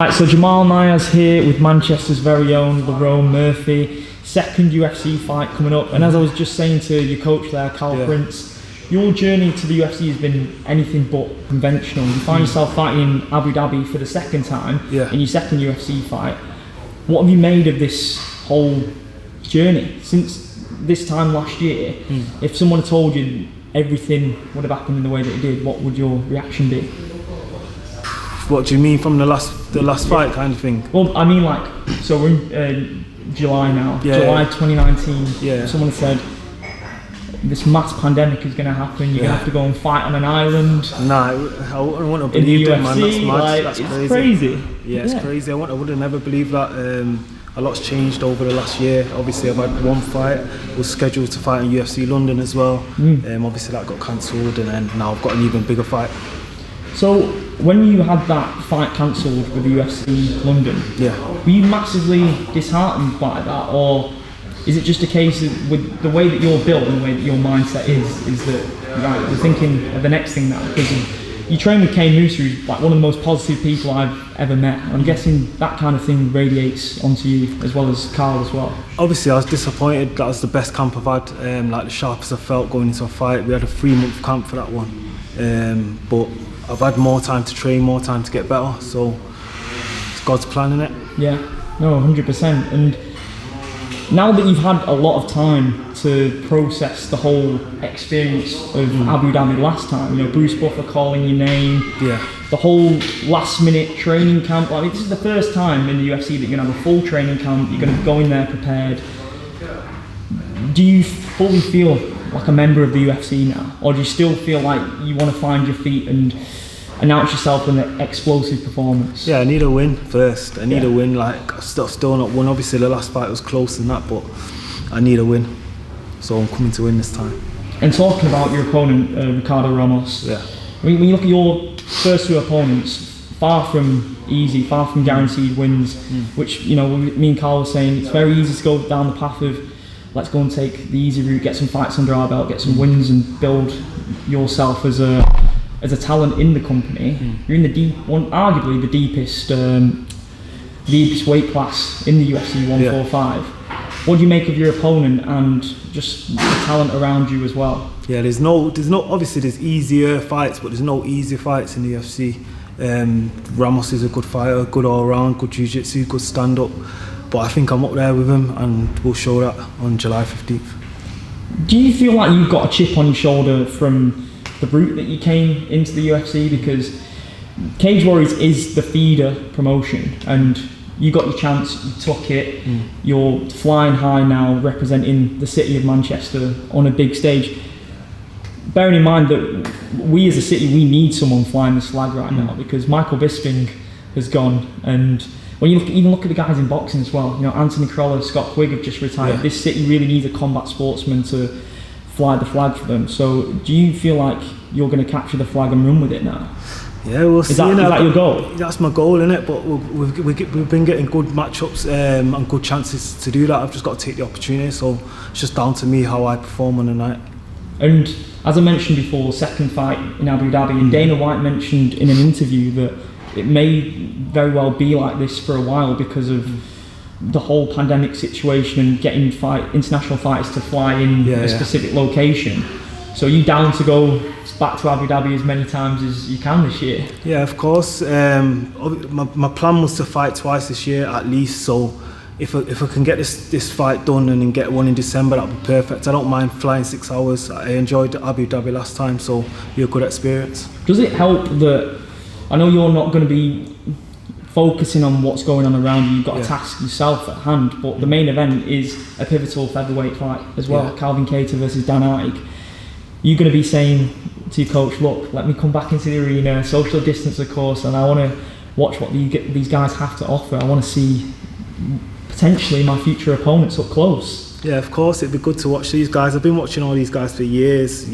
Right, so Jamal Myers here with Manchester's very own Lerone Murphy. Second UFC fight coming up, and as I was just saying to your coach there, Carl Prince, your journey to the UFC has been anything but conventional. You find yourself fighting in Abu Dhabi for the second time in your second UFC fight. What have you made of this whole journey since this time last year? If someone had told you everything would have happened in the way that it did, what would your reaction be? What do you mean from the last fight kind of thing? Well, I mean, like, so we're in July now, July 2019. Someone said this mass pandemic is going to happen. You're going to have to go and fight on an island. Nah, I wouldn't want to believe it, man. That's mad. Like, that's it's crazy. Yeah, it's crazy. I would have never believed that. A lot's changed over the last year. Obviously, I've had one fight. Was scheduled to fight in UFC London as well. Obviously, that got cancelled, and then now I've got an even bigger fight. So, when you had that fight cancelled with the UFC London, were you massively disheartened by that, or is it just a case of, with the way that you're built and the way that your mindset is that right, you're thinking of the next thing now? Because you train with Kane Moosah, who's like one of the most positive people I've ever met. I'm guessing that kind of thing radiates onto you as well as Carl as well. Obviously, I was disappointed. That was the best camp I've had, like the sharpest I felt going into a fight. We had a 3-month camp for that one, but I've had more time to train, more time to get better, so it's God's plan, innit? Yeah, no, 100%. And now that you've had a lot of time to process the whole experience of Abu Dhabi last time, you know, Bruce Buffer calling your name, the whole last minute training camp, I mean, this is the first time in the UFC that you're going to have a full training camp, you're going to go in there prepared. Do you fully feel like a member of the UFC now, or do you still feel like you want to find your feet and announce yourself in an explosive performance? Yeah, I need a win first. I need a win. Like, I've still not won. Obviously, the last fight was close than that, but I need a win. So I'm coming to win this time. And talking about your opponent, Ricardo Ramos, when you look at your first two opponents, far from easy, far from guaranteed wins, which, you know, me and Carl were saying, it's very easy to go down the path of let's go and take the easy route, get some fights under our belt, get some wins and build yourself as a talent in the company. You're in the arguably the deepest weight class in the UFC 145. What do you make of your opponent and just the talent around you as well? Yeah, there's no obviously there's easier fights, but there's no easier fights in the UFC. Ramos is a good fighter, good all round, good jiu-jitsu, good stand up. But I think I'm up there with him, and we'll show that on July 15th. Do you feel like you've got a chip on your shoulder from the route that you came into the UFC? Because Cage Warriors is the feeder promotion, and you got your chance, you took it, you're flying high now, representing the city of Manchester on a big stage. Bearing in mind that we as a city, we need someone flying this flag right now, because Michael Bisping has gone, and when you even look at the guys in boxing as well, you know, Anthony Crolla, Scott Quigg have just retired. This city really needs a combat sportsman to fly the flag for them. So do you feel like you're going to capture the flag and run with it now? Yeah, we'll see. Is that your goal? That's my goal, innit? But we've been getting good matchups and good chances to do that. I've just got to take the opportunity. So it's just down to me how I perform on the night. And as I mentioned before, second fight in Abu Dhabi, and Dana White mentioned in an interview that it may very well be like this for a while because of the whole pandemic situation and getting international fighters to fly in a specific location. So are you down to go back to Abu Dhabi as many times as you can this year? Yeah, of course. My plan was to fight twice this year at least. So if I can get this fight done and then get one in December, that'd be perfect. I don't mind flying 6 hours. I enjoyed Abu Dhabi last time, so it'll be a good experience. Does it help that I know you're not going to be focusing on what's going on around you, you've got a task yourself at hand, but the main event is a pivotal featherweight fight as well, Calvin Kattar versus Dan Ige. You're going to be saying to your coach, look, let me come back into the arena, social distance of course, and I want to watch what these guys have to offer. I want to see potentially my future opponents up close. Yeah, of course, it'd be good to watch these guys. I've been watching all these guys for years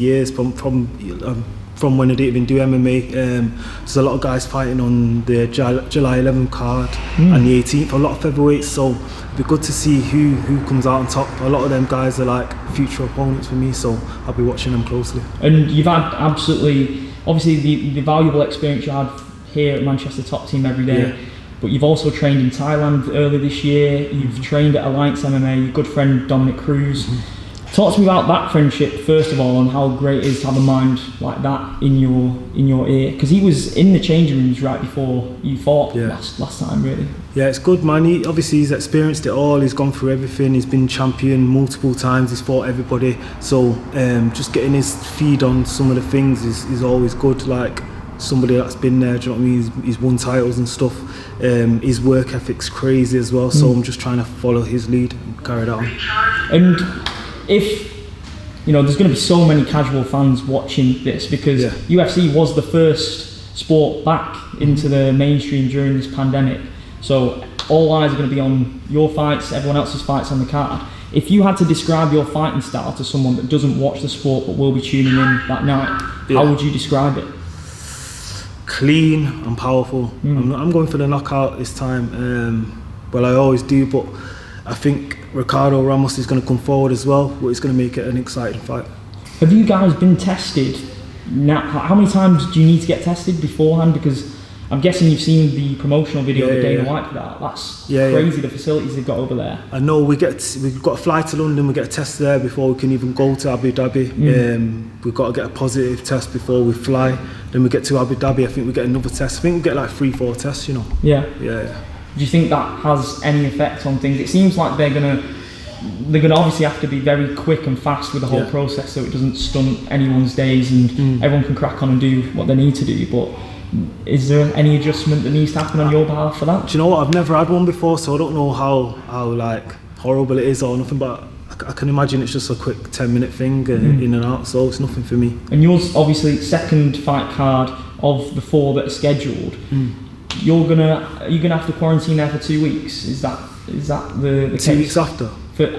from when I didn't even do MMA. There's a lot of guys fighting on the July 11th card and the 18th, a lot of featherweights, so it'd be good to see who comes out on top. A lot of them guys are like future opponents for me, so I'll be watching them closely. And you've had obviously the valuable experience you had here at Manchester Top Team every day. but you've also trained in Thailand earlier this year. You've trained at Alliance MMA. Your good friend Dominic Cruz. Talk to me about that friendship first of all, and how great it is to have a mind like that in your ear, because he was in the changing rooms right before you fought last time, really. Yeah, it's good, man. He's experienced it all. He's gone through everything. He's been champion multiple times. He's fought everybody. So just getting his feed on some of the things is always good. Like somebody that's been there, do you know what I mean? He's won titles and stuff. His work ethic's crazy as well. So I'm just trying to follow his lead and carry that on. And if there's going to be so many casual fans watching this, because UFC was the first sport back into the mainstream during this pandemic, so all eyes are going to be on your fights, everyone else's fights on the card. If you had to describe your fighting style to someone that doesn't watch the sport but will be tuning in that night, how would you describe it? Clean and powerful. I'm going for the knockout this time. Well, I always do, but I think Ricardo Ramos is going to come forward as well, but it's going to make it an exciting fight. Have you guys been tested? Now, how many times do you need to get tested beforehand? Because I'm guessing you've seen the promotional video of Dana White for that. That's crazy, the facilities they've got over there. I know, we've got to fly to London, we get a test there before we can even go to Abu Dhabi. We've got to get a positive test before we fly. Then we get to Abu Dhabi, I think we get another test. I think we get like 3-4 tests, Yeah. Yeah. Do you think that has any effect on things? It seems like they're gonna obviously have to be very quick and fast with the whole process, so it doesn't stunt anyone's days and everyone can crack on and do what they need to do. But is there any adjustment that needs to happen on your behalf for that? Do you know what? I've never had one before, so I don't know how like horrible it is or nothing. But I can imagine it's just a quick 10-minute thing in and out, so it's nothing for me. And yours, obviously, second fight card of the 4 that are scheduled. Are you gonna have to quarantine there for 2 weeks? Is that the 2 case? weeks after?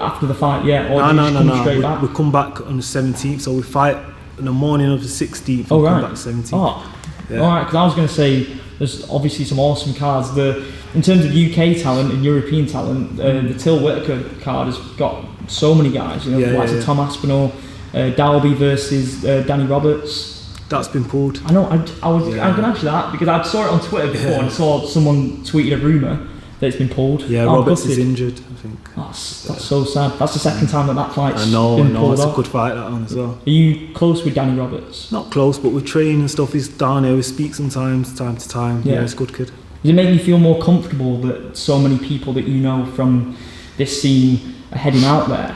After the fight, yeah. Or No. We come back on the 17th, so we fight in the morning of the 16th. And come back 17th. Oh, yeah. All right. Because I was going to say, there's obviously some awesome cards. In terms of UK talent and European talent, the Till Whitaker card has got so many guys. The likes of Tom Aspinall, Dalby versus Danny Roberts. That's been pulled. I know. I'm going to ask you that because I saw it on Twitter before and I saw someone tweeted a rumour that it's been pulled. Yeah, Roberts is injured, I think. That's so sad. That's the second time that fight's been pulled. I know. It's a good fight, that one as well. Are you close with Danny Roberts? Not close, but we train and stuff. He's down here. We speak sometimes, time to time. Yeah, he's a good kid. Does it make you feel more comfortable that so many people that you know from this scene are heading out there?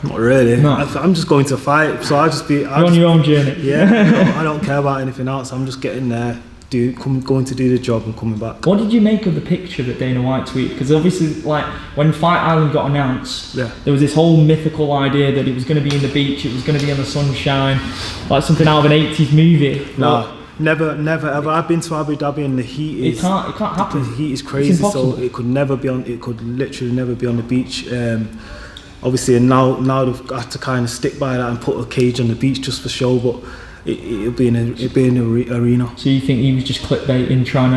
Not really. No. I'm just going to fight, so You're on your own journey. Yeah, I don't care about anything else. I'm just getting there, going to do the job and coming back. What did you make of the picture that Dana White tweeted? Because obviously, like when Fight Island got announced, there was this whole mythical idea that it was going to be in the beach, it was going to be in the sunshine, like something out of an 80s movie. No. Never ever. I've been to Abu Dhabi and the heat is. It can't happen. The heat is crazy, so it could literally never be on the beach. Obviously, and now they've got to kind of stick by that and put a cage on the beach just for show, but it'll be in an arena. So you think he was just clickbaiting, trying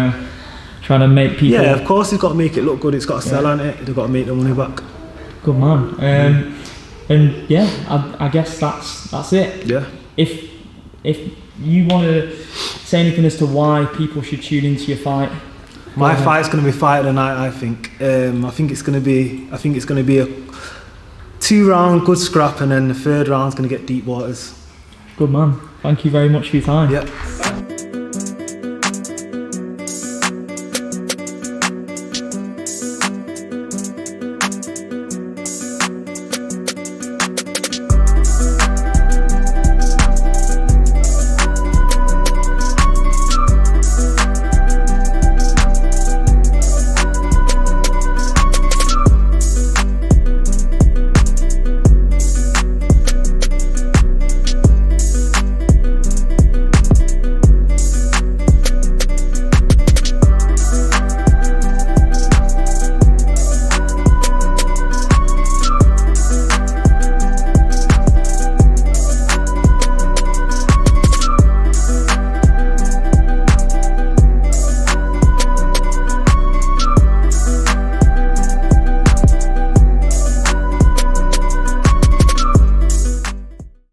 to make people? Yeah, of course he's got to make it look good. It's got to sell on it. They've got to make the money back. Good man. And yeah, I guess that's it. Yeah. If you want to say anything as to why people should tune into your fight. My fight's going to be fight of the night. I think. I think it's going to be a 2-round good scrap, and then the 3rd round's going to get deep waters. Good man. Thank you very much for your time. Yeah.